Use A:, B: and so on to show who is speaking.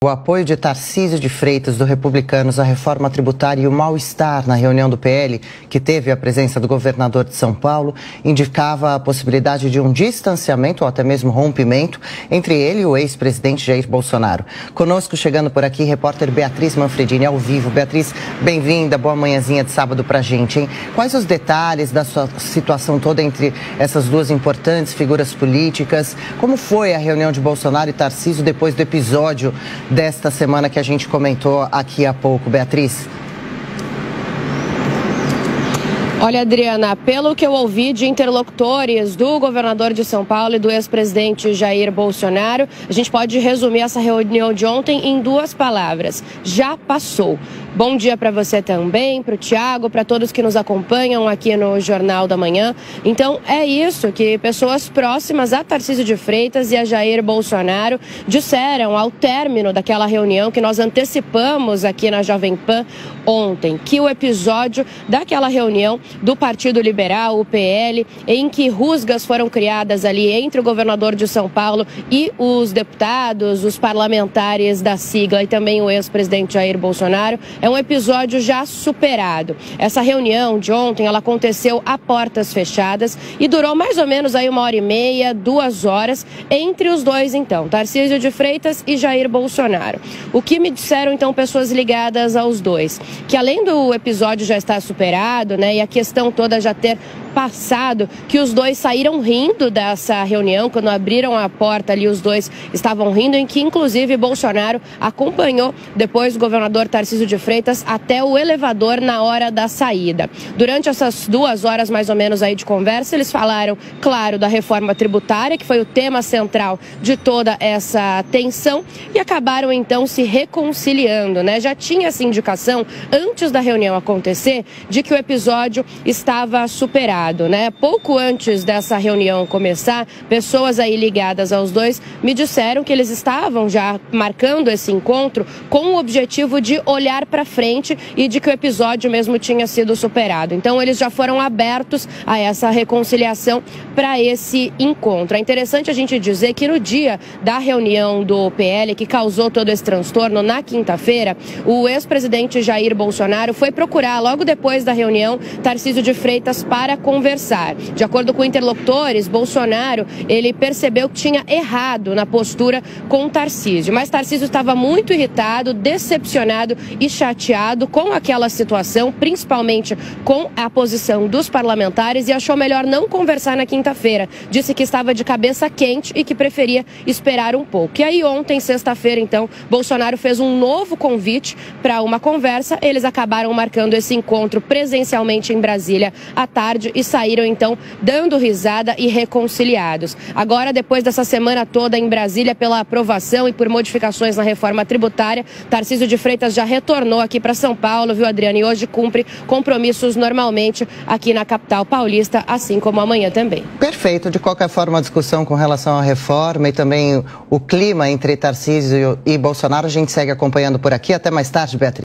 A: O apoio de Tarcísio de Freitas, do Republicanos, à reforma tributária e o mal-estar na reunião do PL, que teve a presença do governador de São Paulo, indicava a possibilidade de um distanciamento ou até mesmo rompimento entre ele e o ex-presidente Jair Bolsonaro. Conosco, chegando por aqui, repórter Beatriz Manfredini, ao vivo. Beatriz, bem-vinda, boa manhãzinha de sábado pra gente, hein? Quais os detalhes da sua situação toda entre essas duas importantes figuras políticas? Como foi a reunião de Bolsonaro e Tarcísio depois do episódio desta semana que a gente comentou aqui há pouco, Beatriz?
B: Olha, Adriana, pelo que eu ouvi de interlocutores do governador de São Paulo e do ex-presidente Jair Bolsonaro, a gente pode resumir essa reunião de ontem em duas palavras: já passou. Bom dia para você também, para o Tiago, para todos que nos acompanham aqui no Jornal da Manhã. Então, é isso que pessoas próximas a Tarcísio de Freitas e a Jair Bolsonaro disseram ao término daquela reunião que nós antecipamos aqui na Jovem Pan ontem, que o episódio daquela reunião do Partido Liberal, o PL, em que rusgas foram criadas ali entre o governador de São Paulo e os deputados, os parlamentares da sigla e também o ex-presidente Jair Bolsonaro, é um episódio já superado. Essa reunião de ontem, ela aconteceu a portas fechadas e durou mais ou menos aí 1h30, 2 horas, entre os dois então, Tarcísio de Freitas e Jair Bolsonaro. O que me disseram então pessoas ligadas aos dois? Que além do episódio já estar superado, né, e a questão toda já ter passado, que os dois saíram rindo dessa reunião, quando abriram a porta ali os dois estavam rindo, em que inclusive Bolsonaro acompanhou depois o governador Tarcísio de Freitas até o elevador na hora da saída. Durante essas 2 horas mais ou menos aí de conversa, eles falaram, claro, da reforma tributária, que foi o tema central de toda essa tensão, e acabaram então se reconciliando, né? Já tinha essa indicação antes da reunião acontecer de que o episódio estava superado, né? Pouco antes dessa reunião começar, pessoas aí ligadas aos dois me disseram que eles estavam já marcando esse encontro com o objetivo de olhar para frente e de que o episódio mesmo tinha sido superado. Então eles já foram abertos a essa reconciliação para esse encontro. É interessante a gente dizer que no dia da reunião do PL, que causou todo esse transtorno na quinta-feira, o ex-presidente Jair Bolsonaro foi procurar logo depois da reunião Tarcísio de Freitas para conversar. De acordo com interlocutores, Bolsonaro, ele percebeu que tinha errado na postura com o Tarcísio, mas Tarcísio estava muito irritado, decepcionado e chateado com aquela situação, principalmente com a posição dos parlamentares, e achou melhor não conversar na quinta-feira. Disse que estava de cabeça quente e que preferia esperar um pouco. E aí ontem, sexta-feira, então, Bolsonaro fez um novo convite para uma conversa. Eles acabaram marcando esse encontro presencialmente em Brasília à tarde e saíram então dando risada e reconciliados. Agora, depois dessa semana toda em Brasília pela aprovação e por modificações na reforma tributária, Tarcísio de Freitas já retornou aqui para São Paulo, viu, Adriana? E hoje cumpre compromissos normalmente aqui na capital paulista, assim como amanhã também.
A: Perfeito. De qualquer forma, a discussão com relação à reforma e também o clima entre Tarcísio e Bolsonaro, a gente segue acompanhando por aqui. Até mais tarde, Beatriz.